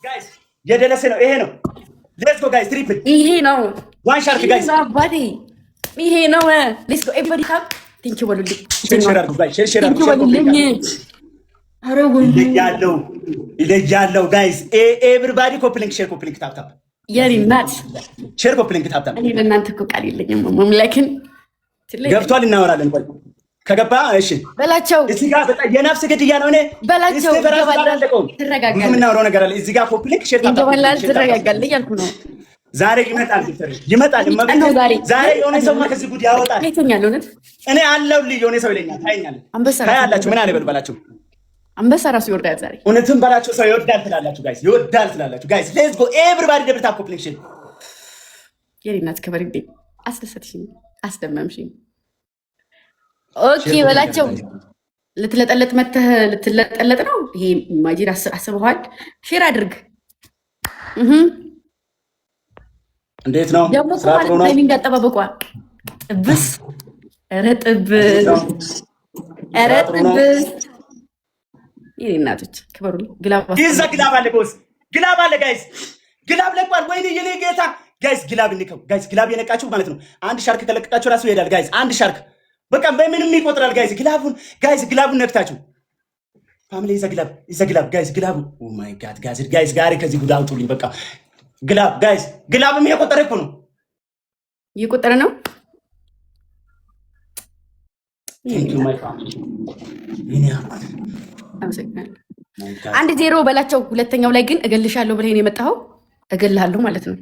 ጋይስ የደረሰ ነው። ይሄ ነው። ሌትስ ጎ ጋይስ ትሪፕል ይሄ ነው። ዋን ሻርክ ጋይስ አባቴ ይሄ ነው። ሌትስ ጎ ኤቨሪባዲ ታፕ ቴንክ ዩ በሉልኝ። ሼር አድርጉ ጋይስ ሼር አድርጉ ይለያለው ጋይስ ኤቨሪባዲ ኮፕሊንግ ሼር ኮፕሊንግ ታፕ ታፕ የኔ እናት ሼር ኮፕሊንግ ታፕ ታፕ። እኔ ለእናንተ እኮ ቃል የለኝም። መምላክን ገብቷል። እናወራለን። ቆይ ከገባ እሺ በላቸው። እዚህ ጋር በጣም የነፍስ ግድያ ነው። እኔ በላቸው ትረጋጋለህ። የምናወራው ነገር አለ። እዚህ ጋር ኮፕሊንግ ሼር ታፕ ታፕ ትረጋጋለህ እያልኩ ነው። ዛሬ ይመጣል ዛሬ የሆነ ሰው ከዚህ ጉድ ያወጣል። እኔ አለሁልህ የሆነ ሰው ይለኛል። ታያላችሁ። ምን አለ በልባላችሁ አንበሳ ራሱ ይወርዳል ዛሬ። እውነትም በላችሁ ሰው ይወርዳል ትላላችሁ ጋይስ፣ ይወርዳል ትላላችሁ ጋይስ። ሌትስ ጎ ኤቨሪባዲ ደብል ታፕ ኮፕሊንግ ሼር። የኔ እናት ክበር እንዴ! አስደሰትሽኝ፣ አስደመምሽኝ። ኦኬ በላቸው። ልትለጠለጥ መተህ ልትለጠለጥ ነው። ይሄ ማጂድ አስበዋል። ሼር አድርግ። እንዴት ነው ደግሞ ማለት ታይሚንግ አጠባበቋ ጥብስ ረጥብስ ይሄ እናቶች ክበሩ። ግላብ አለ ቦስ፣ ግላብ አለ ጋይስ፣ ግላብ ለቋል። ወይኔ የኔ ጌታ ጋይስ፣ ግላብ እንከው ጋይስ፣ ግላብ የነቃችሁ ማለት ነው። አንድ ሻርክ ከለቀቃችሁ ራሱ ይሄዳል ጋይስ። አንድ ሻርክ በቃ በምንም ይቆጥራል ጋይስ። ግላቡን ነክታችሁ ፋሚሊ ይዘግላብ ጋይስ፣ ግላቡ ኦ ማይ ጋድ ጋይስ፣ ጋሪ ከዚህ ጉድ አውጡልኝ በቃ። ግላብ ጋይስ፣ ግላብም እየቆጠረ እኮ ነው፣ እየቆጠረ ነው። ቴንክ ዩ ማይ ፋሚሊ። አንድ ዜሮ በላቸው። ሁለተኛው ላይ ግን እገልሻለሁ ብለህ ነው የመጣኸው። እገልሃለሁ ማለት ነው።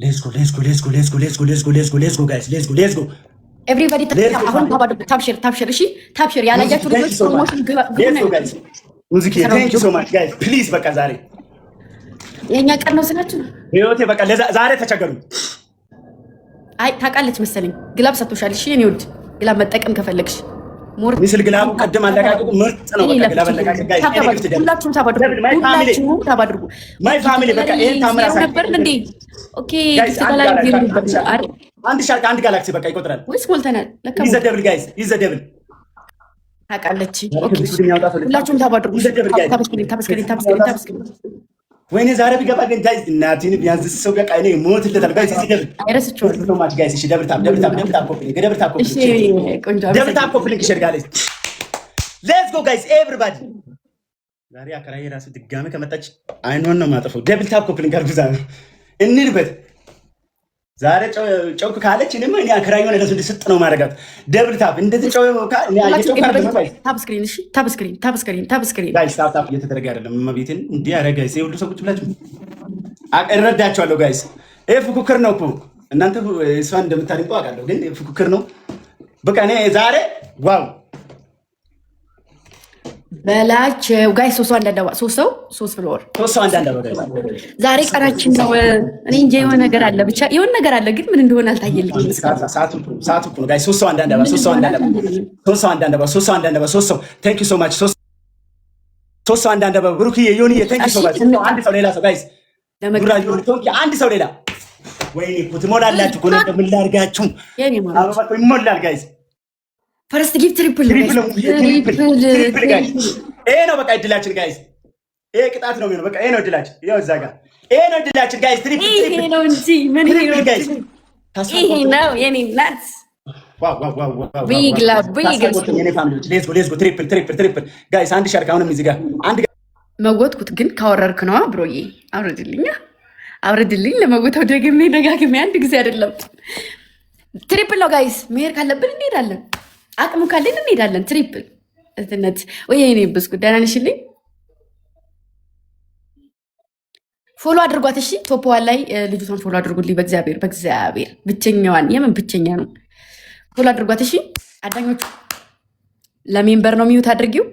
ሌትስ ጎ ጋይስ፣ ሌትስ ጎ ኤቭሪባዲ አሁን ታብሽር። እሺ ታብሽር ያላያችሁ ልጆች ፕሮሞሽን ጋይስ። ሙዚክ ቴንክ ዩ ሶ ማች ጋይስ ፕሊዝ። በቃ ዛሬ የኛ ቀን ነው ስላችሁ ህይወቴ በቃ ዛሬ ተቸገሩ። አይ ታውቃለች መሰለኝ ግላብ ሰጥቶሻል። እሺ የኔ ውድ ግላብ መጠቀም ከፈለግሽ ሚስል ግላቡ ቀደም አለቃቀቁ ምርጥ ነው። በቃ ግላብ አለቃቀቁ ጋይስ ሁላችሁም ታባድሩ። ማይ ፋሚሊ በቃ ይሄን ታምራሳ ነበር እንዴ? ኦኬ ተላላይ አንድ ሻርክ አንድ ጋላክሲ በቃ ይቆጥራል ወይስ ሞልተናል? ለካ ይዘ ደብል ጋይስ፣ ይዘ ደብል ታውቃለች። ኦኬ ሁላችሁም ታባድሩ። ታብስክሪን ወይኔ ዛሬ ቢገባ ግን ጋይስ እናቲን ቢያንስ ሰው በቃ እኔ ሞትለታል ጋይስ። እሺ ደብል አይረስችው ሶ ማች ጋይስ። እሺ ደብል ታፕ ኮፕሊንግ ሼር ጋይስ። ሌትስ ጎ ጋይስ ኤቨሪባዲ። ዛሬ አከራዬ ራሱ ድጋሜ ከመጣች አይኗን ነው ማጠፈው። ደብል ታፕ ኮፕሊንግ አርጉዛ ነው እንልበት። ዛሬ ጮክ ካለች እኔማ እኔ አከራዬ ነው ለሱ እንድስጥ ነው ማረጋት። ደብል ታፕ እንደዚህ ታብስክሪን። እሺ ታብስክሪን ጋይስ። ታፕ እየተደረገ አይደለም። እመቤቴን እንዲህ ያረጋ ጋይስ። ሁሉ ሰው ቁጭ ብላችሁ እረዳቸዋለሁ ጋይስ። ይሄ ፉክክር ነው እኮ እናንተ እሷን እንደምታድንቁ አውቃለሁ፣ ግን ፉክክር ነው በቃ። እኔ ዛሬ ዋው በላቸው ጋይስ። ሶስት ፍሎር ዛሬ ቀናችን ነው። እኔ እንጃ የሆነ ነገር አለ፣ ብቻ የሆነ ነገር አለ፣ ግን ምን እንደሆነ አልታየልኝም። ሰዓቱ እኮ ነው ጋይስ። ሶስት ሰው ቴንክ ዩ ሶ ማች። ሶስት ሰው አንድ አበባ ብሩክዬ፣ ዮኒዬ ቴንክ ዩ ሶ ማች። አንድ ሰው ሌላ ሰው ጋይስ፣ አንድ ሰው ሌላ። ወይኔ እኮ ትሞላላችሁ እኮ ነው። ምን ላድርጋችሁ? አበባ እኮ ይሞላል ጋይስ። ፈርስት ጊፍት ትሪፕል ጋይስ። ይሄ ነው በቃ እድላችን ጋይስ። ይሄ ቅጣት ነው የሚሆነው። በቃ ይሄ ነው እድላችን። ይሄው እዛ ጋር ይሄ ነው እድላችን ጋይስ። ትሪፕል ይሄ ነው እንጂ ምን ይሄ ጋይስ። ይሄ ነው የኔ ናት። ዋው ቢግ ላቭ ቢግ የኔ ፋሚሊዎች። ሌትስ ጎ ትሪፕል ጋይስ። አንድ ሻርክ አሁንም እዚህ ጋር አንድ መጎትኩት ግን ካወረርክ ነው ብሮዬ። አውርድልኝ ለመጎተው ደጋግሜ አንድ ጊዜ አይደለም። ትሪፕል ነው ጋይስ። መሄድ ካለብን እንሄዳለን፣ አቅሙ ካለን እንሄዳለን። ትሪፕል እትነት ወይ የኔ ብስኩት ደህና ነሽልኝ? ፎሎ አድርጓት እሺ። ቶፕ ዋን ላይ ልጅቷን ፎሎ አድርጉልኝ በእግዚአብሔር ብቸኛዋን። የምን ብቸኛ ነው? ፎሎ አድርጓት እሺ። አዳኞቹ ለሜምበር ነው የሚዩት አድርጊው።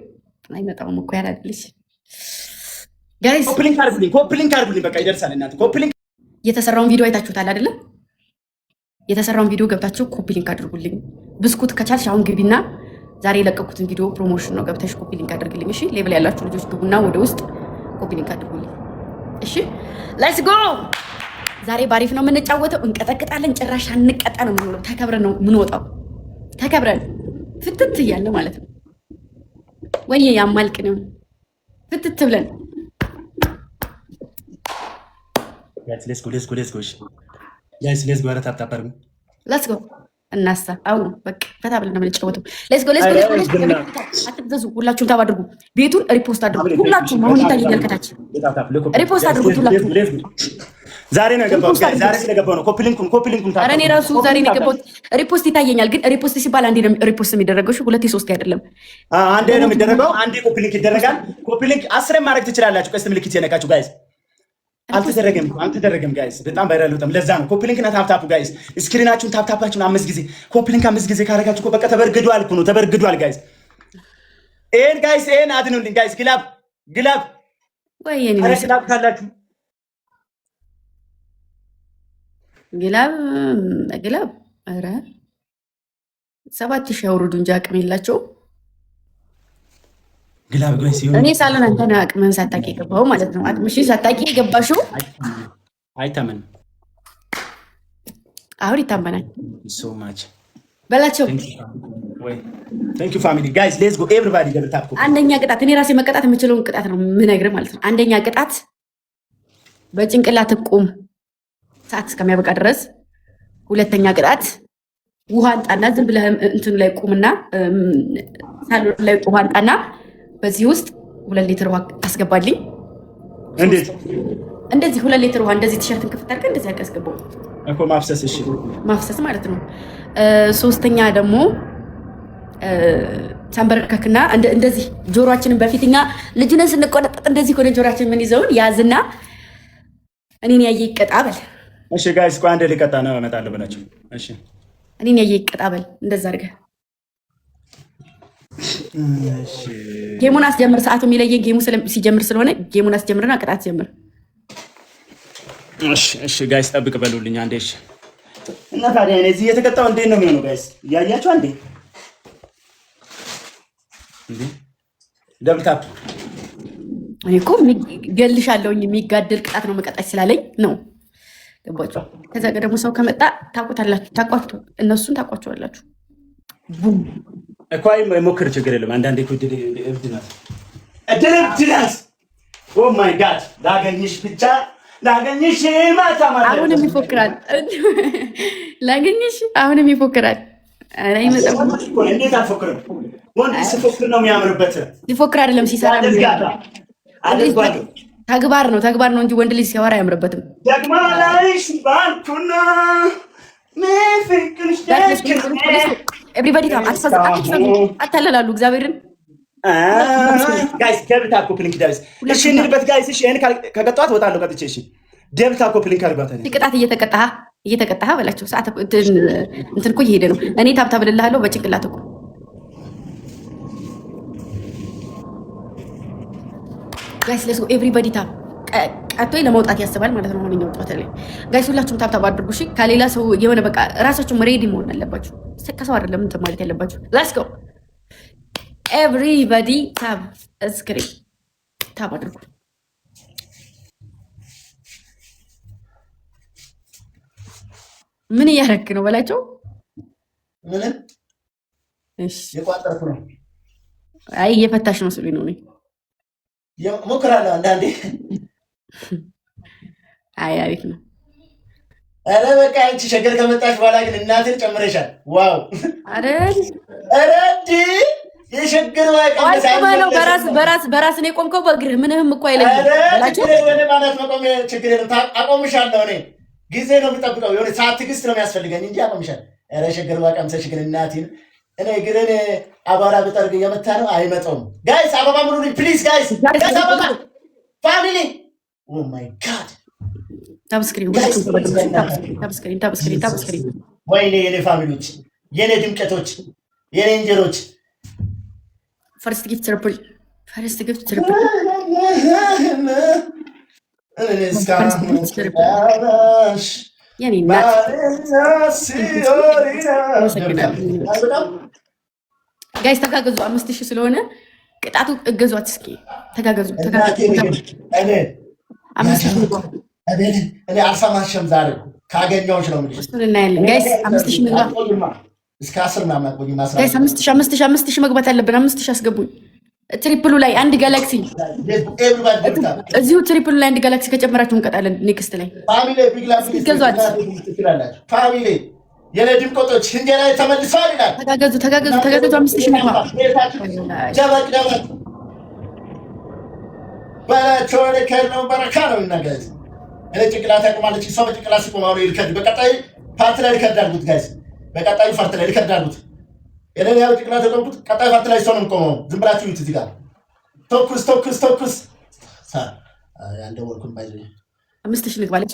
አይመጣውም እኮ ያላልሽ ጋይስ። ኮፕሊንግ አድርጉልኝ በቃ ይደርሳል። እናንተ ኮፕሊንግ የተሰራውን ቪዲዮ አይታችሁታል አይደለም? የተሰራውን ቪዲዮ ገብታችሁ ኮፒ ሊንክ አድርጉልኝ። ብስኩት ከቻልሽ አሁን ግቢና ዛሬ የለቀኩትን ቪዲዮ ፕሮሞሽን ነው፣ ገብተሽ ኮፒ ሊንክ አድርግልኝ እሺ። ሌብል ያላችሁ ልጆች ግቡና ወደ ውስጥ ኮፒ ሊንክ አድርጉልኝ እሺ። ሌትስ ጎ። ዛሬ ባሪፍ ነው የምንጫወተው። እንቀጠቅጣለን። ጭራሽ አንቀጣ ነው የምንወጣው። ተከብረን ነው የምንወጣው። ተከብረን ፍትት እያለ ማለት ነው። ወይ ያማልቅ ነው ፍትት ብለን ሌትስ ጎ ጋይስ ሌትስ ጎ። ኧረ ታፕ ታፕ አድርጉ። ሌትስ ጎ እናሳ አሁን በቃ ፈታ ብለን ነው የምንጫወተው። ሌትስ ጎ። አትበዙ። ሁላችሁም ታብ አድርጉ። ቤቱን ሪፖስት አድርጉ። ሁላችሁም አሁን ይታየኛል ከታች ሪፖስት አድርጉት ሁላችሁም። ዛሬ ነው የገባሁት ጋይስ። ዛሬ ስለገባሁ ነው። ኮፒ ሊንኩን ኧረ እኔ ራሱ ዛሬ ነው የገባሁት። ሪፖስት ይታየኛል፣ ግን ሪፖስት ሲባል አንዴ ነው ሪፖስት የሚደረገው። እሺ ሁለቴ ሶስቴ አይደለም፣ አንዴ ነው የሚደረገው። አንዴ ኮፒ ሊንክ ይደረጋል። ኮፒ ሊንክ 10 ማድረግ ትችላላችሁ። ቀስት ምልክት የነካችሁ ጋይስ። አልተደረገም ጋይስ። በጣም ቫይራል በጣም ለዛ ነው ኮፒ ሊንክ እና ታፕ ታፕ ጋይስ። ስክሪናችሁን ታፕ ታፓችሁን 5 ጊዜ ኮፒ ሊንክ 5 ጊዜ ካደረጋችሁ በቃ ተበርግዷል እኮ ነው። ተበርግዷል ጋይስ። ይሄን አድኑልኝ ጋይስ። ግላብ ወይ የኔ ነው ግላብ ካላችሁ ግላብ ኧረ 7000 አውርዱ እንጂ አቅም የላቸውም። ግላብ ጋይስ ሲሆን እኔ ሳሎን አንተ ነህ አቅምህን ሳታውቂ የገባኸው ማለት ነው። አቅምሽን ሳታውቂ የገባሽው አይታመንም። አሁን ይታመናል። ሶ ማች በላቸው። ቴንክ ዩ ፋሚሊ ጋይስ ሌትስ ጎ ኤቭሪባዲ ደብል ታፕ። አንደኛ ቅጣት እኔ ራሴ መቀጣት የምችለውን ቅጣት ነው የምነግርህ ማለት ነው። አንደኛ ቅጣት በጭንቅላት ቁም ሰዓት እስከሚያበቃ ድረስ። ሁለተኛ ቅጣት ውሃ አንጣና ዝም ብለህ እንትኑ ላይ ቁምና ሳሎን ላይ ውሃ አንጣና በዚህ ውስጥ 2 ሊትር ውሃ አስገባልኝ። እንዴት? እንደዚህ 2 ሊትር ውሃ እንደዚህ ቲሸርትን ክፍት አድርገህ እንደዚህ አድርገህ አስገባው እኮ ማፍሰስ። እሺ ማፍሰስ ማለት ነው። ሶስተኛ ደግሞ ተንበረከክና እንደዚህ ጆሮአችንን በፊትኛ ልጅነን ስንቆነጠጥ እንደዚህ ኮነ ጆሮአችን ምን ይዘውን ያዝና እኔን ያየ ይቀጣበል። እሺ ጋይስ ቆይ አንዴ ልቀጣ ነው እመጣለሁ ብላችሁ። እሺ እኔን ያየ ይቀጣበል። እንደዛ አድርገህ እሺ ጌሙን አስጀምር። ሰዓቱ የሚለየን ጌሙ ሲጀምር ስለሆነ ጌሙን አስጀምርና ቅጣት ጀምር። እሺ ጋይስ ጠብቅ በሉልኝ አንዴ። እሺ እና ታዲያ እዚህ እየተቀጣው እንዴት ነው የሚሆነው ጋይስ? እያያችሁ አንዴ ደብል ታፕ። እኔ እኮ ገልሻለሁኝ የሚጋደል ቅጣት ነው መቀጣች ስላለኝ ነው። ገባችሁ? ከዛ ደግሞ ሰው ከመጣ ታቋችሁ፣ እነሱን ታቋቸዋላችሁ። ቡም እኮ ሞክር፣ ችግር የለም። አንዳንዴ እኮ እብድ ናት። ኦ ማይ ጋድ ላገኝሽ ብቻ ላገኝሽ ማታ ማታ አሁንም ይፎክራል። ላገኝሽ አሁንም ይፎክራል። አይ መጣው እንዴት አልፎክርም? ወንድ ሲፎክር ነው የሚያምርበት። ሲፎክር አይደለም ሲሰራ ነው። ተግባር ነው እንጂ ወንድ ልጅ ሲያወራ አያምርበትም። ደግማ ላይሽ ባንኩና ምፍቅርሽ ኤቭሪባዲ ታም አታለላሉ እግዚአብሔርን ጋይስ ደብታ ኮፕሊንግ ዳይስ። እሺ እንልበት ጋይስ። እሺ እኔ ከቀጣኋት እወጣለሁ ቀጥቼ። እሺ ደብታ ኮፕሊንግ አድርጓት። ቅጣት እየተቀጣህ በላቸው። ሰዓት እንትን እኮ እየሄደ ነው። እኔ ታብታ ብልልሃለሁ በጭንቅላት እኮ ጋይስ ሌትስ ጎ ኤቭሪባዲ ታብ። ቀጥቶ ለመውጣት ያስባል ማለት ነው። አሁን እኛው ተወተለ ጋይስ ሁላችሁም ታብታብ አድርጉ። እሺ ከሌላ ሰው የሆነ በቃ ራሳችሁም ሬዲ መሆን አለባችሁ። ከሰው አይደለም እንትን ማለት ያለባችሁ። ሌትስ ጎ ኤቭሪባዲ ታብ እስክሪን ታብ አድርጉ። ምን እያደረክ ነው በላቸው። ምንም እሺ የቋጠርኩ ነው። አይ እየፈታሽ ነው ስሉኝ ነው። ሞክራለሁ አንዳንዴ። አይ አሪፍ ነው። ኧረ በቃ አንቺ ሸገር ከመጣሽ በኋላ ግን እናትን ጨምረሻል። ዋው! ኧረ የሸገር ነው። በራስ ነው የቆምከው በእግርህ ምንህም እኮ አይለኝም በላቸው። ማለት መቆም ችግር የለም። አቆምሻለሁ። እኔ ጊዜ ነው የምጠብቀው። የሆነ ሰዓት ትዕግስት ነው የሚያስፈልገኝ እንጂ አቆምሻለሁ። ኧረ ሸገር ቀምሰሽ ግን እናቴን እኔ ግን አቧራ ብጠርግ እየመታ ነው አይመጣውም። ጋይስ አበባ ሙሉልኝ ፕሊዝ ጋይስ። አበባ ፋሚሊ ኦ ማይ ጋድ ታብስክሪን ወይኔ የኔ ፋሚሊዎች፣ የኔ ድምቀቶች፣ የኔ እንጀሮች ፈርስት ጊፍት ትሪፕል የኔ እናት ጋይስ ተጋገዙ። 5000 ስለሆነ ቅጣቱ እገዟት። እስኪ ተጋገዙ። እኔ አልሰማሽም። ዛሬ ካገኘሁሽ ነው የምልሽ። እሱን እናያለን ጋይስ። 5000 ምግባ እስከ 10 ምናምን አትቆይም። ጋይስ 5000 መግባት አለብን። 5000 አስገቡኝ። ትሪፕሉ ላይ አንድ ጋላክሲ እዚሁ ትሪፕሉ ላይ አንድ ጋላክሲ ከጨመራችሁ እንቀጣለን። ኔክስት ላይ ገዟት ፋሚሊ የኔ ድምቆቶች እንጀራ ተመልሰዋል ይላል። ተጋገዙ 5000 ነው ጀበቅ በላቸው ለከነው በረካ ነው እናገዝ እኔ ጭቅላት ያቆማለች ሰው በጭቅላት ሲቆማው ይልከድ በቀጣይ ፓርት ላይ ይከዳሉት ጋይስ በቀጣይ ፓርት ላይ ይከዳሉት የኔ ያው ጭቅላት ያቆምኩት ቀጣይ ፓርት ላይ ሰው ነው ቆመው ዝም ብላችሁ ይት እዚህ ጋር ቶኩስ ያንደ ወልኩም ባይዘ 5000 ንግባ ለች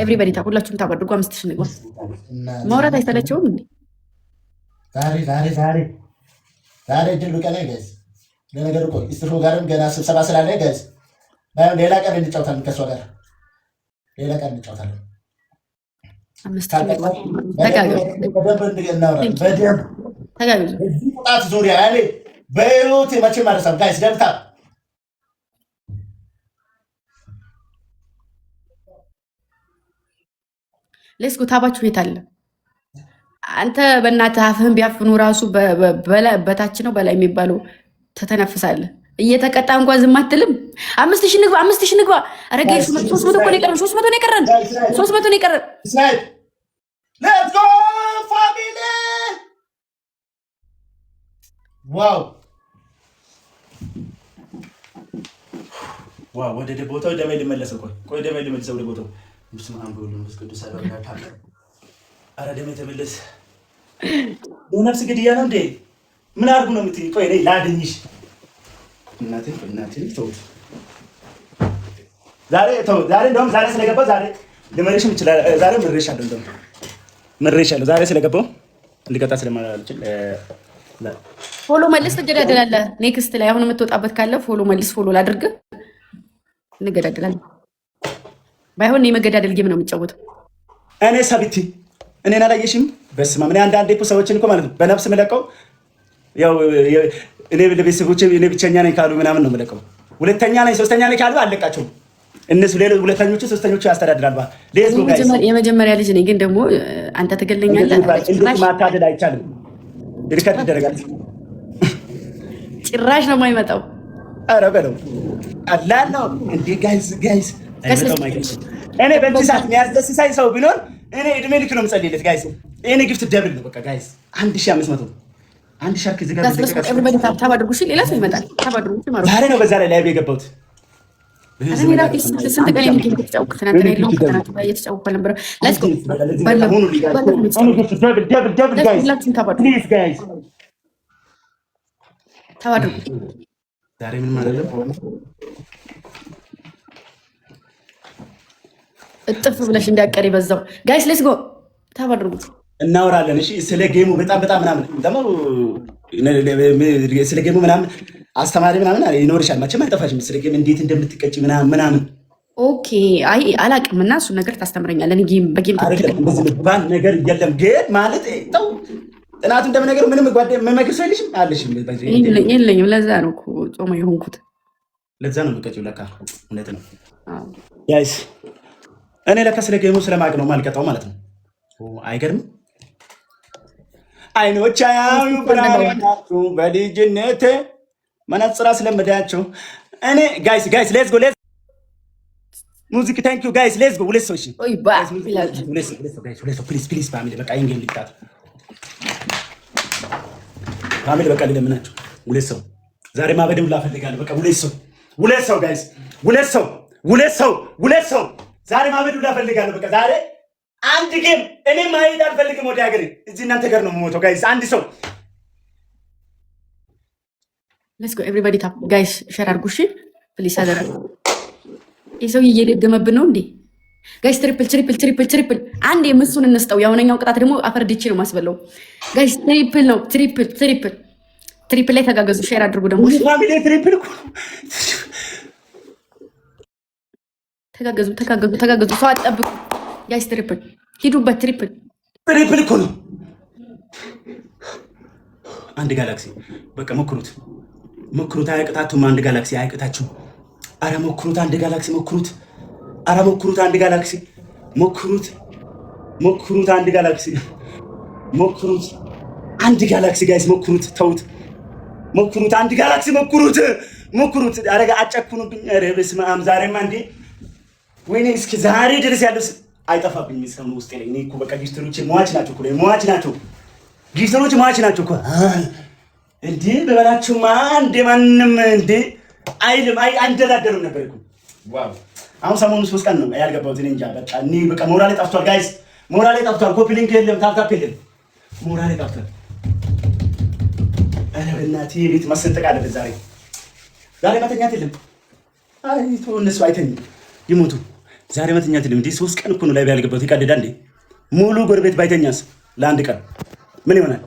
ኤቭሪባዲ ሁላችሁም ታባድጉ 5000 ንግባ ማውራት አይሰለቸውም እንዴ? ዛሬ ድል ቀን ጋይስ ለነገሩ ቆይ ኢስትሮ ጋርም ገና ስብሰባ ስላለ ጋይስ ሌላ ቀን እንጫወታለን ከሷ ጋር ሌላ ቀን እንጫወታለን። 5000 ንግባ ተጋገዙ ጣት ዙሪያ ያለ በህይወት መቼ ማረሳም ጋይስ ደልታ ሌስኩ ታባችሁ ቤት አለ። አንተ በእናትህ አፍህን ቢያፍኑ ራሱ በታች ነው በላይ የሚባለው ተተነፍሳለህ። እየተቀጣ እንኳን ዝም አትልም። 5000 ንግባ አረጋ 300 ነው የቀረን 300 ነው የቀረን ሌትስ ጎ ፋሚሊ ዋው ወደ ቦታው ደሜ ልመለሰው ቆይ ደሜ ልመለሰው ወደ ቦታው ብስም አንጎል መስቀዱ ሰላም ያታቀ አረ ደሜ ተመለስ ነፍስ ግድያ ነው እንዴ ምን አርጉ ነው የምትይ ቆይ እኔ ላድኝሽ እናቴ ተውት ዛሬ እንደውም ዛሬ ስለገባው ዛሬ ልመረሽም ይችላል ዛሬ ምሬሻለሁ ዛሬ ስለገባው ልቀጣ ስለማልችል ፎሎ መልስ ትገዳደላለህ ኔክስት ላይ አሁን የምትወጣበት ካለ ፎሎ ላድርግ እንገዳደላለን ባይሆን የመገዳደል ጌም ነው የምትጫወተው እኔ ሰብቲ እኔን አላየሽም በስመ አብ እኔ አንዳንዴ እኮ ሰዎችን እኮ ማለት ነው በነፍስ የምለቀው ያው እኔ ለቤተሰቦቼ እኔ ብቸኛ ነኝ ካሉ ምናምን ነው የምለቀው ሁለተኛ ነኝ ሶስተኛ ነኝ ካሉ አለቃቸው እነሱ ሌሎች ሁለተኞቹ ሶስተኞቹ ያስተዳድራል ሌስ ነው ጋይስ የመጀመሪያ ልጅ ነኝ ግን ደግሞ አንተ ትገለኛለህ እንዴት ማታደል አይቻልም ሪከርድ ይደረጋል ጭራሽ ነው የማይመጣው ኧረ በለው ቀላል ነው እንዴ ጋይስ እኔ በዚህ ሰዓት የሚያስደስሳኝ ሰው ቢኖር እኔ እድሜ ልክ ነው የምጸልይለት ጋይስ እኔ ግፍት ደብል ነው በቃ ጋይስ 1500 አንድ ሻርክ እዚህ ጋር ኤቭሪባዲ ታብ አድርጉ እሺ ሌላ ሰው ይመጣል ታብ አድርጉ ማለት ዛሬ ነው በዛ ላይ ላይቭ የገባሁት እኔ ራሴ ስንት ቀን የሚገኝ ተጫውኩት ትናንትና የለውም ከተናንትና እየተጫወኩ ነበር ሌትስ ጎ ደብል ጋይስ ፕሊዝ ጋይስ ታብ አድርጉ ዛሬ ምን ማለት ነው እጥፍ ብለሽ እንዳቀሪ በዛው ጋይስ ሌትስ ጎ ታብ አድርጉ እናወራለን እሺ ስለ ጌሙ በጣም ምናምን ደግሞ ስለ ጌሙ ምናምን አስተማሪ ምናምን ይኖርሻል መቼም አይጠፋሽም ስለ ጌም እንዴት እንደምትቀጭ ምናምን ኦኬ አይ አላቅም እና እሱ ነገር ታስተምረኛለህ ጌም በጌም ባን ነገር የለም ግን ማለት ተው ጥናቱ እንደምነገር ምንም ጓደኛ መመክር ሰው የለሽም አለሽ የለኝም ለዛ ነው እኮ ጾማ የሆንኩት ለዛ ነው የምትቀጭው ለካ እውነት ነው ጋይስ እኔ ለካ ስለ ጌሙ ስለማቅ ነው ማልቀጣው ማለት ነው አይገርም አይኖች አያዩ ብራናችሁ በልጅነት መነጽራ ስለምዳቸው እኔ ጋይስ ሌትስ ጎ ሙዚክ ታንክ ዩ ጋይስ ሌትስ ጎ ሁለት ሰው እሺ ኦይ ባ ሁለት ሰው ፕሊዝ ፋሚሊ በቃ ይንገል ልጣት ፋሚሊ በቃ ለምናችሁ ሁለት ሰው ዛሬ ማበደም ላፈልጋለሁ በቃ ሁለት ሰው ጋይስ ሁለት ሰው ዛሬ ማበደም ላፈልጋለሁ በቃ ዛሬ አንድ ጌም እኔ ማይድ አልፈልግም ወደ ሀገሬ እዚህ እናንተ ጋር ነው የምሞተው ጋይስ አንድ ሰው ሌትስ ጎ ኤቭሪባዲ ታፕ ጋይስ ሼር አድርጉ እሺ ፕሊስ አደራ ይሄው እየደገመብን ነው እንዴ ጋይስ ትሪፕል አንድ የምሱን እንስጠው ያውነኛው ቅጣት ደግሞ አፈር ዲቺ ነው ማስበለው ጋይስ ትሪፕል ነው ትሪፕል ላይ ተጋገዙ ሼር አድርጉ ደግሞ ፋሚሊ ትሪፕል ተጋገዙ ሰው አጠብቁ ጋይስ ትሪፕል ሂዱበት ትሪፕል እኮ ነው አንድ ጋላክሲ በቃ ሞክሩት አያቅታችሁም አንድ ጋላክሲ አያቅታችሁም አረ ሞክሩት አንድ ጋላክሲ ሞክሩት አንድ ጋላክሲ ሞክሩት አንድ ጋላክሲ ጋይስ ሞክሩት ተውት ሞክሩት፣ አንድ ጋላክሲ ሞክሩት፣ ሞክሩት። አረጋ አጨኩኑብኝ። ኧረ በስመ አብ ዛሬማ እንዴ! ወይኔ እስኪ ዛሬ ድረስ ያለው አይጠፋብኝ እስከምን ውስጥ ላይ እኔ እኮ በቃ ጊፍተሮች ሟች ናቸው እኮ ሟች ናቸው። ጊፍተሮች ሟች ናቸው እኮ እንዴ! በበላችሁማ እንዴ ማንም እንዴ አይልም አንደራደርም ነበር እኮ። ዋው! አሁን ሰሞኑን 3 ቀን ነው ያልገባሁት። እኔ እንጃ በቃ እኔ በቃ ሞራሌ ጠፍቷል ጋይስ፣ ሞራሌ ጠፍቷል። ኮፒ ሊንክ የለም፣ ታፕ የለም፣ ሞራሌ ጠፍቷል። ኧረ በእናትህ ቤት ማሰንጠቅ አለበት ዛሬ። ዛሬ መተኛት የለም። አይ ተው እነሱ አይተኙም ይሞቱ። ዛሬ መተኛት የለም እንዴ! 3 ቀን እኮ ነው ላይ ያልገባሁት። ይቀልዳል እንዴ? ሙሉ ጎረቤት ባይተኛስ ለአንድ ቀን ምን ይሆናል?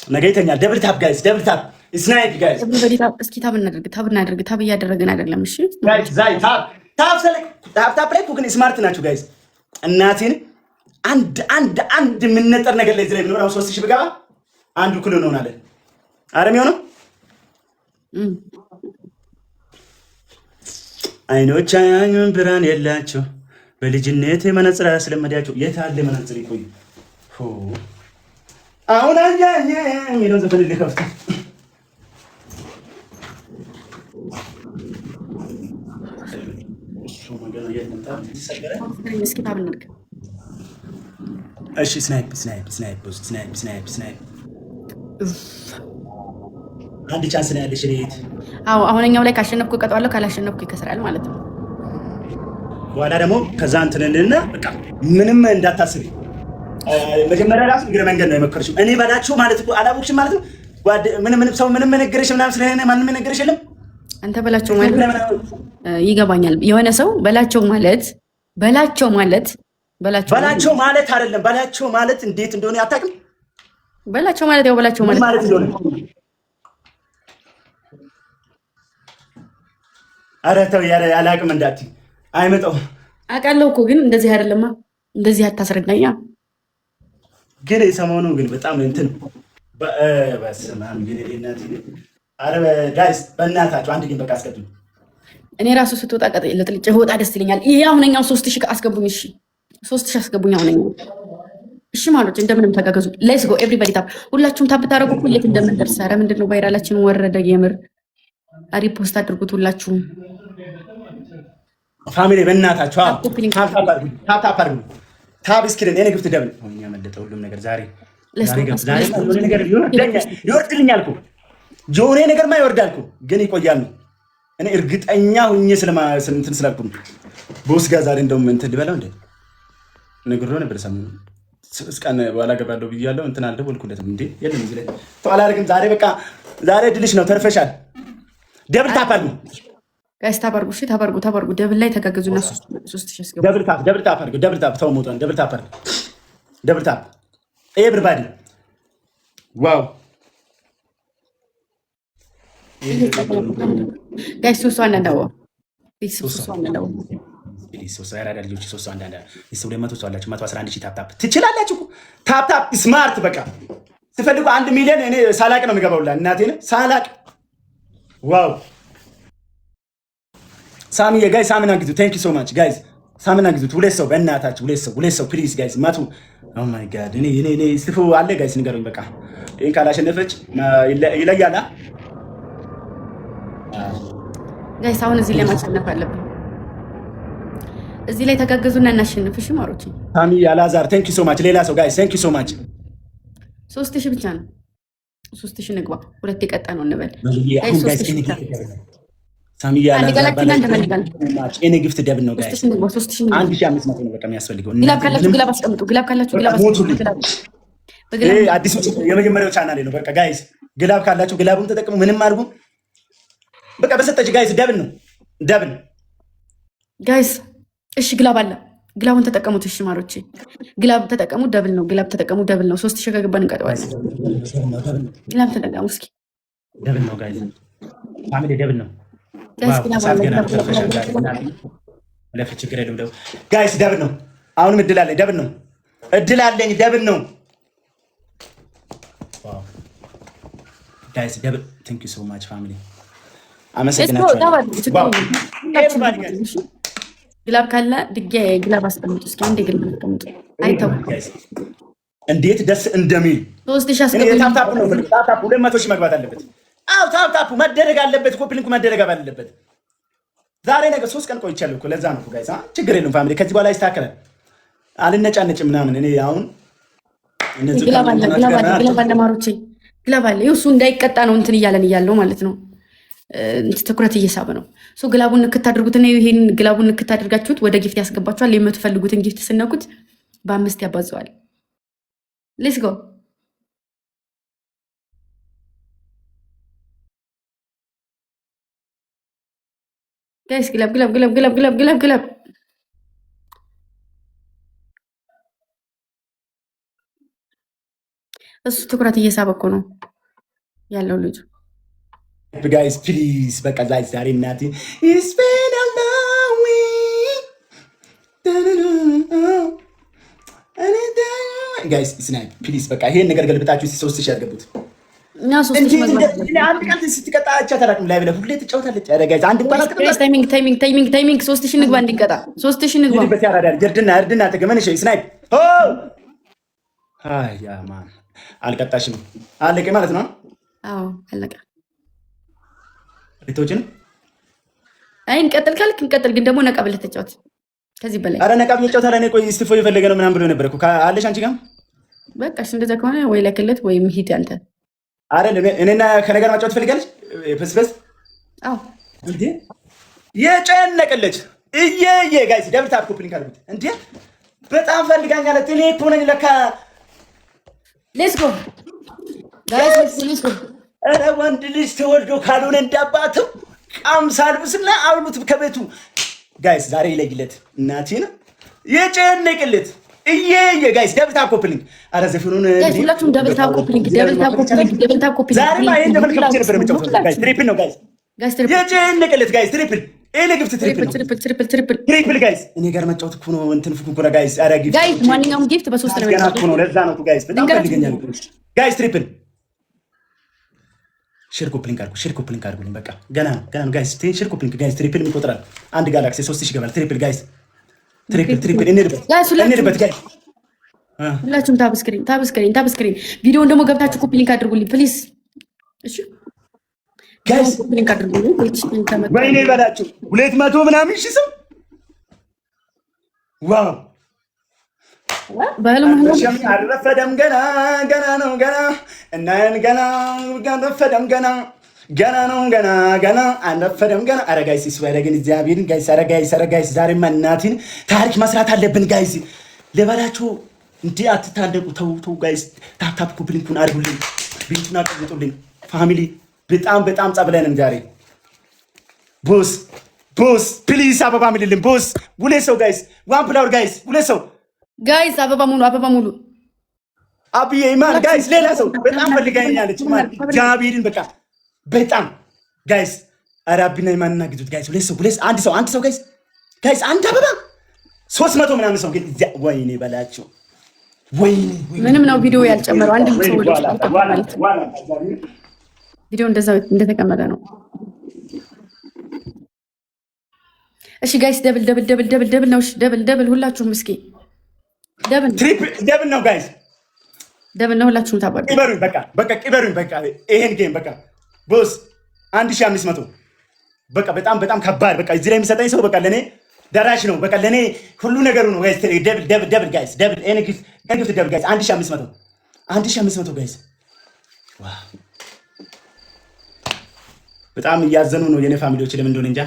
ነገ ይተኛል። ደብል ታፕ ጋይስ፣ ደብል ታፕ ስናይፕ ጋይስ። እስኪ ታብ እናድርግ። ታብ እያደረግን አይደለም። እሺ ጋይስ ዛይ ታፕ ላይ እኮ ግን ስማርት ናችሁ ጋይስ። እናቴን አንድ የምንነጠር ነገር ላይ ዝላይ ብኖር 3000 ብገባ አንዱ ክሎ እንሆናለን። አረም የሆነው አይኖች አያዩን ብርሃን የላቸው በልጅነት መነጽር ያስለመዳቸው። የት አለ መነጽር? ይቆይ አሁን አያየ የሚለው ዘፈን ልከፍት። እሺ ስናይፕ አንድ ቻንስ ነው ያለሽ ሬት። አዎ አሁንኛው ላይ ካሸነፍኩ እቀጣዋለሁ፣ ካላሸነፍኩ ይከስራል ማለት ነው። በኋላ ደግሞ ከዛ እንትንልና በቃ ምንም እንዳታስቢ። መጀመሪያ ራሱ እግረ መንገድ ነው የመከርሽው። እኔ በላችሁ ማለት እኮ አላወቅሽም ማለት ነው። ምንም ሰው ምንም ነገርሽ ምናምን ስለሆነ ማንም ነገርሽ የለም። አንተ በላቸው ማለት ይገባኛል። የሆነ ሰው በላቸው ማለት አይደለም። በላቸው ማለት እንዴት እንደሆነ አታውቅም። በላቸው ማለት ያው በላቸው ማለት እንደሆነ ኧረ ተው ያላቅም እንዳትዪ አይመጣውም። አውቃለሁ እኮ ግን እንደዚህ አይደለማ። እንደዚህ አታስረዳኛ። ግን የሰሞኑ ግን በጣም እንትን በስመ አብ ግን እናት ኧረ ጋይስ በእናታችሁ አንድ ግን በቃ አስገቡኝ። እኔ ራሱ ስትወጣ ለጥልጭ ወጣ ደስ ይለኛል። ይሄ አሁነኛው 3000 አስገቡኝ። እሺ 3000 አስገቡኝ አሁነኛው። እሺ ማሎች እንደምንም ተጋገዙ። ሌትስ ጎ ኤቭሪባዲ ታፕ። ሁላችሁም ታፕ ታረጉ እኮ የት እንደምንደርስ። ኧረ ምንድን ነው ቫይራላችን ወረደ የምር። ሪፖስት አድርጉት ሁላችሁም ፋሚሊ በእናታችሁ ታፕ አድርጉ። ታፕ እስኪልን እኔ ግፍት ደብል ሆኛ መለጠ ሁሉም ነገር ዛሬ ነገር ይወርድልኛል እኮ ጆኔ ነገርማ ይወርዳል እኮ ግን ይቆያል። እኔ እርግጠኛ ሁኜ እንትን ስላልኩ ቦስ ጋር ዛሬ እንደውም እንትን ልበላው እንደ ነግሮ ነበር ሰሞኑን 3 ቀን በኋላ ገባለሁ ብያለሁ። እንትን አልደወልኩለትም እንዴ የለም እዚህ ላይ ተዋላ አድርግም። ዛሬ በቃ ዛሬ ድልሽ ነው፣ ተርፈሻል። ደብል ታፕ አድርጉ ጋይስ፣ ታባርጉ። እሺ ታባርጉ። ደብል ላይ ተጋገዙና 3000 አስገቡ። ደብል ታፕ አድርጉ። ደብል ታፕ ተው ሞቷን። ደብል ታፕ አድርጉ። ደብል ታፕ ኤቭሪባዲ። ዋው ጋይስ ሶስት አንዳንዳው ትችላላችሁ። ታፕ ስማርት በቃ ስፈልጉ 1 ሚሊዮን እኔ ሳላቅ ነው የሚገባውላ እናቴን ሳላቅ። ዋው ሳሚዬ ጋይስ ሳምና ግዙ። ቴንክ ዩ ሶ ማች ጋይስ ሳምና ግዙት። 2 ሰው በእናታችሁ 2 ሰው ፕሊዝ ጋይስ ማቱ። ኦ ማይ ጋድ እኔ ስፉ አለ ጋይስ ንገሩኝ። በቃ ይሄን ካላሸነፈች ይለያላ ጋይስ። አሁን እዚህ ላይ ማሸነፍ አለብን። እዚህ ላይ ተጋገዙና እናሸንፍ። እሺ ማሮች ሳሚ አላዛር ቴንክ ዩ ሶ ማች። ሌላ ሰው ጋይስ ቴንክ ዩ ሶ ማች። 3000 ብቻ ነው። 3000 ንግባ። 2 የቀጣ ነው እንበል ሳሚ አላዛር እኔ ግፍት ደብል ነው ጋይስ። 1500 ነው በቃ የሚያስፈልገው። ግላብ ካላችሁ ግላብ አስቀምጡ። ግላብ ካላችሁ ግላብ አስቀምጡ። አዲሱ የመጀመሪያው ቻናሌ ነው። በቃ ጋይስ ግላብ ካላችሁ ግላቡን ተጠቅሙ። ምንም አድርጉ በቃ በሰጠች ጋይስ ደብል ነው ደብል ጋይስ። እሺ ግላብ አለ፣ ግላቡን ተጠቀሙት። እሺ ማሮቼ ግላብ ተጠቀሙ። ደብል ነው ግላብ ተጠቀሙ። ደብል ነው 3000 ከገባን እንቀጠዋለን። ግላብ ተጠቀሙ እስኪ። ደብል ነው ጋይስ ፋሚሊ ደብል ነው ጋይስ። ግላብ ለፍ ችግር የለም ጋይስ ደብል ነው። አሁንም እድል አለኝ። ደብል ነው እድል አለኝ። ደብል ነው ጋይስ ደብል። ቴንክ ዩ ሶ ማች ፋሚሊ ግላብ ካለ ግላብ አስቀምጡ እስኪ። አንዴ ግላብ አስቀምጡ። አይተው እንዴት ደስ እንደሚል 3000 አስቀምጡ። 200 ሺህ መግባት አለበት። አው ታፕ መደረግ አለበት። ኮፕሊንኩ መደረግ አለበት። ዛሬ ነገ 3 ቀን ቆይቻለሁ እኮ ለዛ ነው ጋይስ። ችግር የለም ፋሚሊ፣ ከዚህ በኋላ ይስተካከላል። አልነጫነጭም ምናምን እኔ አሁን እነዚህ ግላባለ ማሮቼ ግላባለ እሱ እንዳይቀጣ ነው እንትን እያለው ማለት ነው። ትኩረት እየሳበ ነው። ሶ ግላቡን ንክት አድርጉትና ይሄን ግላቡን ንክት አድርጋችሁት ወደ ጊፍት ያስገባችኋል። የምትፈልጉትን ጊፍት ስነኩት በ5 ያባዘዋል። ሌትስ ጎ ጋይስ። ግላብ እሱ ትኩረት እየሳበ እኮ ነው ያለው ልጁ። ጋይስ ፕሊዝ በቃ ዛሬ እናቴ ጋይስ ስናይፕ ፕሊዝ በቃ ይሄን ነገር ገልብጣችሁ 3000 ያስገቡት። እና 3000 አንድ ቀን ስትቀጣ አቻታራቅም ላይ ብለህ ሁሌ ትጫወታለች። ኧረ ጋይስ አንድ እንኳን ታይሚንግ 3000 ንግባ እንዲቀጣ 3000 ንግባ በሲያራዳር እርድና ተገመነሽ ስናይፕ ያ ማን አልቀጣሽም። አለቀ ማለት ነው። አዎ አለቀ። ልትወጪ ነው? አይ እንቀጥል ካልክ እንቀጥል፣ ግን ደግሞ ነቃ ብለህ ተጫወት። ከዚህ በላይ ኧረ ነቃ ብለህ ተጫወት። እኔ ቆይ እስቲፎ የፈለገ ነው ምናምን ብሎ ነበር እኮ አለሽ አንቺ ጋር። በቃ እሺ እንደዛ ከሆነ ወይ ላክለት ወይም ሂድ አንተ። አይደል እኔና ከነገር ማጫወት ትፈልጋለች። ፕስፕስ አዎ እንዴ የጨነቀለች እየየ ጋይስ ደብል ታፕ ኮፕሊንግ አድርጉት። እንዴ በጣም ፈልጋኛለች። እኔ እኮ ነኝ ለካ። ሌትስ ጎ ጋይስ ሌትስ ጎ። ኧረ ወንድ ልጅ ተወልዶ ካልሆነ እንዳባቱ ቃምሳ ልብስና አውሉት ከቤቱ ጋይስ። ዛሬ ይለይለት እናቴን የጨነቀለት እየየ ጋይስ ደብል ታፕ ኮፕሊንግ። ኧረ ዘፈኑን ጋይስ ሁላችሁም ደብል ታፕ ኮፕሊንግ ዛሬ ማይን ተመልካቾች ነበር የምጫወተው ጋይስ። ትሪፕል ነው ጋይስ የጨነቀለት ጋይስ። ትሪፕል ኤሌ ግፍት ትሪፕል ጋይስ። እኔ ጋር መጫወት እኮ ነው እንትን ፍኩኩራ ጋይስ። ኧረ ጊፍት ጋይስ ማንኛውም ጊፍት በ3 ነው የሚያደርገው። ለዛ ነው ጋይስ በጣም ፈልገኛል ጋይስ። ትሪፕል ሼር ኮፕሊንግ አድርጉልኝ። በቃ ገና ነው ጋይስ። ሼር ኮፕሊንግ ጋይስ። ትሪፕል ይቆጥራል። አንድ ጋላክሲ 3000 ይገባል። ትሪፕል ጋይስ። ትሪፕል እንሂድበት ጋይስ። ሁላችሁም ታብ ስክሪን ቪዲዮውን ደግሞ ገብታችሁ ኮፕሊንግ አድርጉልኝ ፕሊዝ። እሺ ጋይስ ኮፕሊንግ አድርጉልኝ። ወይኔ በላችሁ 200 ምናምን ሺህ ሰው ዋው አልረፈደም ገና ነው ገና እናን ገና አልረፈደም ገና ነው ገና አልረፈደም ገና። ኧረ ጋይስ ይስወረ ግን እግዚአብሔርን ጋይስ። ኧረ ጋይስ ዛሬማ እናቴን ታሪክ መስራት አለብን ጋይስ። ለበላችሁ እንዴ አትታለቁ። ተው ጋይስ። ታፕ ኮፕሊንጉን አድርጉልኝ። ቤቱን አቀምጡልኝ ፋሚሊ። በጣም ጸብለንም ዛሬ ቦስ ፕሊዝ አበባ ምልልን ቦስ። ሁለት ሰው ጋይስ። ዋን ፍላወር ጋይስ። ሁለት ሰው ጋይስ አበባ ሙሉ አብዬ ማን ጋይስ። ሌላ ሰው በጣም ፈልጋኛለች ማን ጃቢርን በቃ በጣም ጋይስ። ኧረ አቢና ማንና ግዙት ጋይስ። አንድ ሰው ጋይስ አንድ አበባ 300 ምናምን ሰው ግን ወይኔ በላቸው። ወይኔ ምንም ነው ቪዲዮ ያልጨመረው አንድ ሰው ቪዲዮ እንደተቀመጠ ነው። እሺ ጋይስ ደብል ነው። እሺ ደብል ሁላችሁም እስኪ ደብል ነው ጋይስ። ደብል ነው ሁላችሁም ታባሉ። ቅበሩኝ በቃ ይሄን ጌም በቃ ቦስ 1500 በቃ በጣም ከባድ በቃ እዚህ ላይ የሚሰጠኝ ሰው በቃ ለኔ ደራሽ ነው። በቃ ለኔ ሁሉ ነገሩ ነው ጋይስ። ደብል ጋይስ። ደብል ኤንግፍ ደብል ጋይስ 1500 ጋይስ። ዋው በጣም እያዘኑ ነው የኔ ፋሚሊዎች። ለምን እንደሆነ እንጃ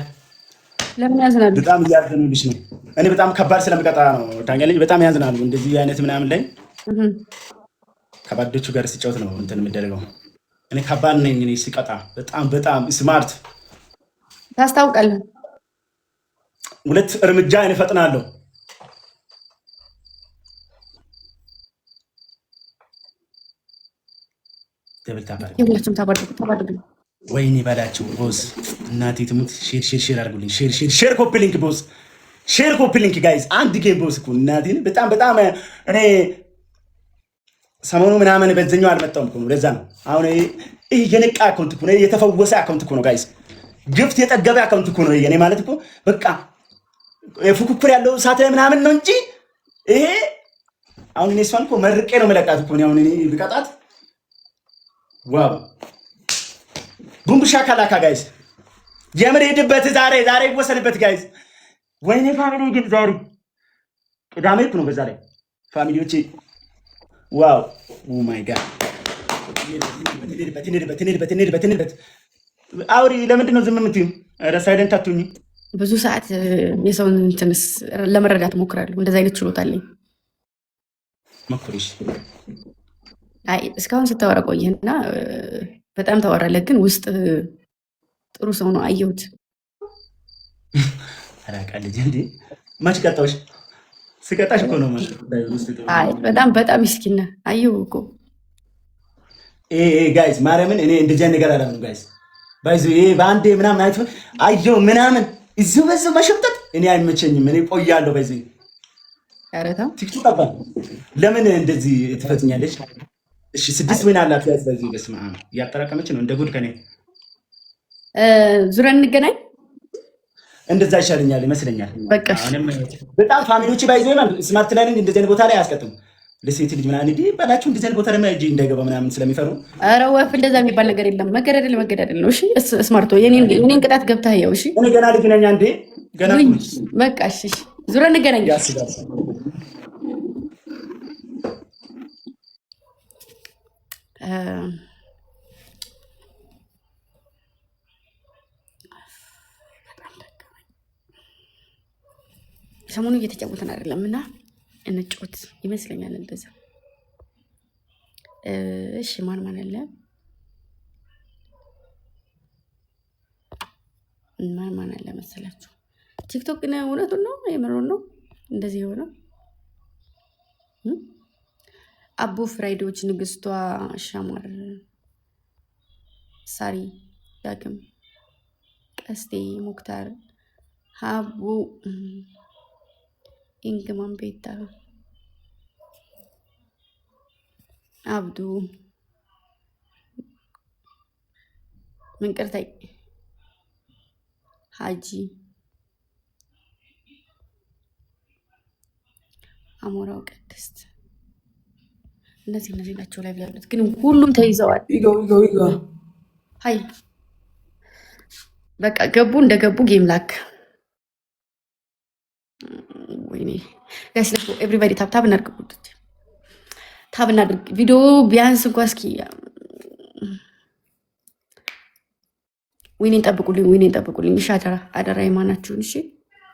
ለምን ያዝናሉ? በጣም እያዘኑልሽ ነው። እኔ በጣም ከባድ ስለምቀጣ ነው ታኛለኝ። በጣም ያዝናሉ እንደዚህ አይነት ምናምን ላይ ከባዶቹ ጋር ሲጫወት ነው እንትን የምደረገው። እኔ ከባድ ነኝ እኔ ሲቀጣ በጣም ስማርት ታስታውቃለህ። 2 እርምጃ እኔ ፈጥናለሁ። ደብል ታባዱ ወይኔ በላችሁ ቦስ። እናቴ ትሙት። ሼር አድርጉልኝ። ሼር ኮፕሊንክ ቦስ። ሼር ኮፕሊንክ ጋይስ። አንድ ጌም ቦስ እኮ እናቴን በጣም እኔ ሰሞኑ ምናምን በዘኛው አልመጣሁም እኮ ነው። ለዛ ነው አሁን ይሄ የነቃ አካውንት እኮ ነው፣ የተፈወሰ አካውንት እኮ ነው ጋይስ። ግፍት የጠገበ አካውንት እኮ ነው የኔ ማለት እኮ በቃ ፉክክር ያለው ሳተ ምናምን ነው እንጂ ይሄ አሁን እኔ እሷን እኮ መርቄ ነው መለቃት እኮ ነው። አሁን እኔ ብቀጣት ዋው ቡምብሻ ካላካ ጋይስ የምር ሄድበት ዛሬ ይወሰንበት ጋይስ። ወይኔ ፋሚሊ ግን ዛሬ ቅዳሜ እኮ ነው። በዛ ላይ ፋሚሊዎቼ ዋው ኦ ማይ ጋድ እንሂድበት። አውሪ ለምንድን ነው ዝም የምትይው? ኧረ ሳይለንት አትሁኚ። ብዙ ሰዓት የሰውን እንትንስ ለመረዳት ሞክራለሁ። እንደዚ አይነት ችሎታ አለኝ። ሞክሪሽ። አይ እስካሁን ስታወራ ቆየህና በጣም ታወራለህ፣ ግን ውስጥ ጥሩ ሰው ነው አየሁት። አራቃለች እንዴ ማች ቀጣዎች ስቀጣሽ እኮ ነው ማለት። አይ በጣም ምስኪን ነህ አየሁ እኮ ጋይስ ማርያምን እኔ እንደዚህ ነገር አላምንም ጋይስ። ባይዙ በአንዴ ምናምን አይቶ አየሁ ምናምን እዚሁ በዚሁ መሸምጠጥ እኔ አይመቸኝም። እኔ ቆያለሁ ባይዙ አረታ ቲክቶክ አባ ለምን እንደዚህ ትፈትኛለች? እሺ 6 ምን አላት ጋይስ ባይዙ በስመ አብ ያጠራቀመች ነው እንደ ጉድ ከኔ ዙረን እንገናኝ። እንደዛ ይሻለኛል ይመስለኛል። በቃ በጣም ፋሚሊዎች ባይዙ ስማርት ላይ ነኝ እንደዚህ ቦታ ላይ አያስቀጥም ለሴት ልጅ ምናምን እንዴ ባላችሁ እንደዚህ አይነት ቦታ ላይ እጄ እንዳይገባ ምናምን ስለሚፈሩ። ኧረ ወፍ እንደዛ የሚባል ነገር የለም። መገዳደል ነው። እሺ ስማርቶ የኔን ቅጣት ገብተህ ያው። እሺ እኔ ገና ልጅ ነኝ እንዴ ገና በቃ እሺ ዙረን እንገናኝ። ሰሞኑን እየተጫወተን አይደለም እና እንጫወት ይመስለኛል እንደዛ። እሺ ማን አለ? ማን አለ መሰላችሁ? ቲክቶክ ግን እውነቱን ነው የምሩን ነው እንደዚህ የሆነው። አቦ ፍራይዶች፣ ንግስቷ፣ ሻማር፣ ሳሪ፣ ዳግም፣ ቀስቴ፣ ሙክታር፣ ሀቡ፣ ኢንግማን፣ ቤታ፣ አብዱ፣ ምንቅርታይ፣ ሀጂ፣ አሞራው፣ ቅድስት እነዚህ ናቸው ላይ ያሉት፣ ግን ሁሉም ተይዘዋል። ሀይ በቃ ገቡ። እንደገቡ ጌም ላክ። ወይኔ ጋይስ ለፎ ኤቭሪባዲ ታብ እናድርግ፣ ታብ እናድርግ። ቪዲዮ ቢያንስ እንኳ እስኪ ዊኔን ጠብቁልኝ። እሺ አደራ የማናችሁን። እሺ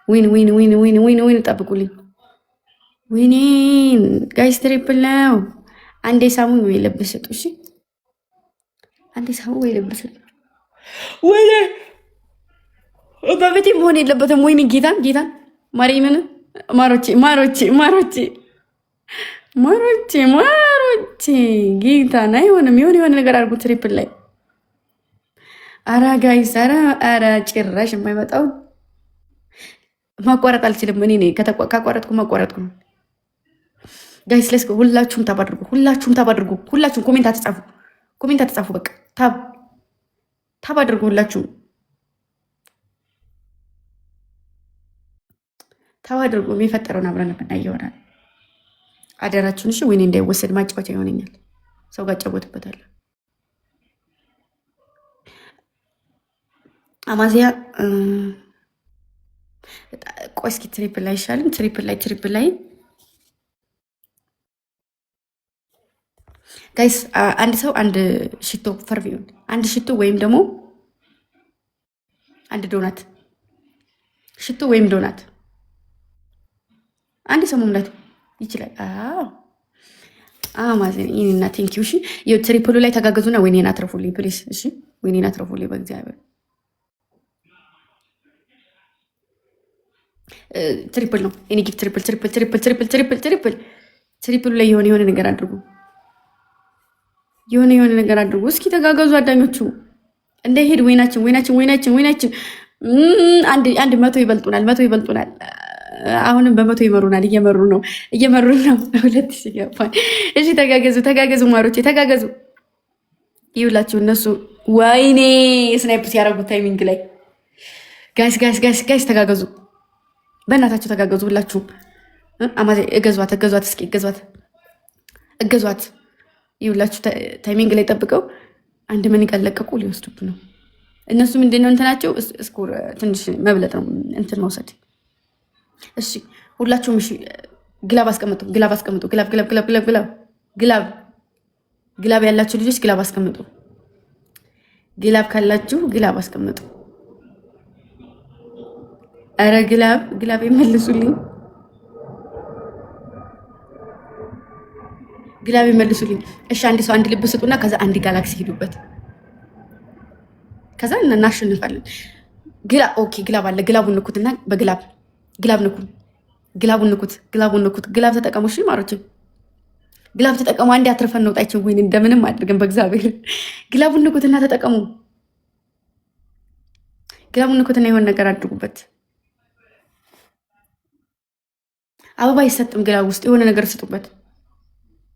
ዊን ጠብቁልኝ። ዊኔን ጋይስ ትሪፕል ነው። አንዴ ሳሙን ወይ ለብሰጡ። እሺ አንዴ ሳሙን ወይ ለብሰጡ። ወይኔ በቤቴ መሆን የለበትም። ወይኔ ጌታን ማርያምን ማሮቼ ጌታን አይሆንም። የሆነ ነገር አድርጉ ትሪፕል ላይ። አራ ጋይስ አራ ጭራሽ የማይመጣው ማቋረጥ አልችልም። እኔ ካቋረጥኩ ማቋረጥኩ ነው። ጋይስ ለስ ሁላችሁም ታብ አድርጉ። ሁላችሁም ኮሜንት አትጻፉ። በቃ ታብ አድርጉ። ሁላችሁም ታብ አድርጉ። የሚፈጠረውን አብረን የምናየው ይሆናል። አደራችሁን። እሺ ወይኔ እንዳይወሰድ ማጫወቻ ይሆነኛል። ሰው ጋር እጫወትበታለሁ። አማዚያ ቆይ እስኪ ትሪፕል ላይ ይሻልን። ትሪፕል ላይ ጋይስ አንድ ሰው አንድ ሽቶ ፈርቪውን አንድ ሽቶ ወይም ደግሞ አንድ ዶናት ሽቶ ወይም ዶናት አንድ ሰው መሙላት ይችላል። ማዘን ይህንና ቴንኪው። እሺ ትሪፕሉ ላይ ተጋገዙና ወይኔን አትረፉልኝ ፕሊስ። እሺ ወይኔን አትረፉልኝ በእግዚአብሔር። ትሪፕል ነው እኔ ጊፍት ትሪፕሉ ላይ የሆነ ነገር አድርጉ። የሆነ ነገር አድርጉ። እስኪ ተጋገዙ አዳኞቹ እንዳይሄድ። ወይናችን አንድ መቶ ይበልጡናል። አሁንም በመቶ ይመሩናል። እየመሩ ነው። 2000 ገባን። እሺ ተጋገዙ ማሮቼ ተጋገዙ። ይውላችሁ እነሱ ወይኔ ስናይፕ ሲያረጉት ታይሚንግ ላይ ጋይስ ተጋገዙ። በእናታችሁ ተጋገዙ ሁላችሁም። አማዜ እገዟት እስኪ እገዟት። ይውላችሁ ታይሚንግ ላይ ጠብቀው አንድ ምን ቀለቀቁ ሊወስዱብ ነው። እነሱ ምንድነው እንትናቸው ስኮር ትንሽ መብለጥ ነው እንትን መውሰድ። እሺ ሁላችሁም እሺ፣ ግላብ አስቀምጡ፣ ግላብ አስቀምጡ። ግላብ ግላብ ግላብ ግላብ ግላብ ግላብ ግላብ ያላችሁ ልጆች ግላብ አስቀምጡ። ግላብ ካላችሁ ግላብ አስቀምጡ። አረ ግላብ ግላብ ይመልሱልኝ፣ ግላብ ይመልሱልኝ። እሺ አንድ ሰው አንድ ልብ ስጡና ከዛ አንድ ጋላክሲ ሂዱበት፣ ከዛ እናሸንፋለን። ግላብ ኦኬ፣ ግላብ አለ። ግላቡን ንኩትና በግላብ ግላብ ንኩ፣ ግላቡን ንኩት፣ ግላቡን ንኩት። ግላብ ተጠቀሙ። እሺ ማሮች ግላብ ተጠቀሙ። አንዴ አትርፈን እንውጣችን ወይን እንደምንም አድርገን በእግዚአብሔር ግላቡን ንኩትና ተጠቀሙ። ግላቡን ንኩትና የሆነ ነገር አድርጉበት። አበባ አይሰጥም ግላብ ውስጥ የሆነ ነገር ስጡበት።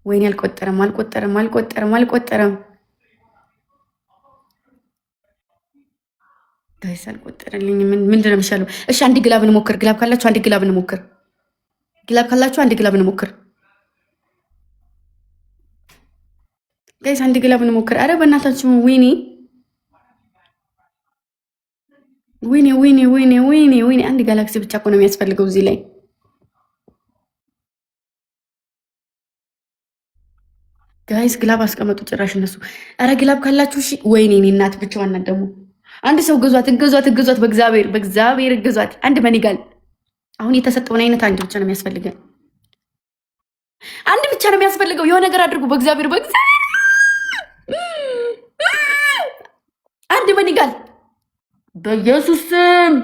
ወይኔ አልቆጠረም፣ አልቆጠረም፣ አልቆጠረም፣ አልቆጠረም። ጋይስ አልቆጠረልኝ። ምንድን ነው የሚሻለው? እሺ አንድ ግላብ እንሞክር። ግላብ ካላችሁ አንድ ግላብ እንሞክር። ግላብ ካላችሁ አንድ ግላብ እንሞክር። ጋይስ አንድ ግላብ እንሞክር። አረ በእናታችሁ ወይኔ ወይኔ ወይኔ ወይኔ ወይኔ ወይኔ። አንድ ጋላክሲ ብቻ እኮ ነው የሚያስፈልገው እዚህ ላይ። ጋይስ ግላብ አስቀመጡ ጭራሽ እነሱ። አረ ግላብ ካላችሁ እሺ። ወይኔ እኔ እናት ብቻዋን ናት ደግሞ። አንድ ሰው ግዟት፣ እግዟት፣ እግዟት፣ በእግዚአብሔር በእግዚአብሔር እግዟት። አንድ መኒጋል አሁን የተሰጠውን አይነት አንድ ብቻ ነው የሚያስፈልገን። አንድ ብቻ ነው የሚያስፈልገው። የሆነ ነገር አድርጉ በእግዚአብሔር በእግዚአብሔር። አንድ መኒጋል በኢየሱስ ስም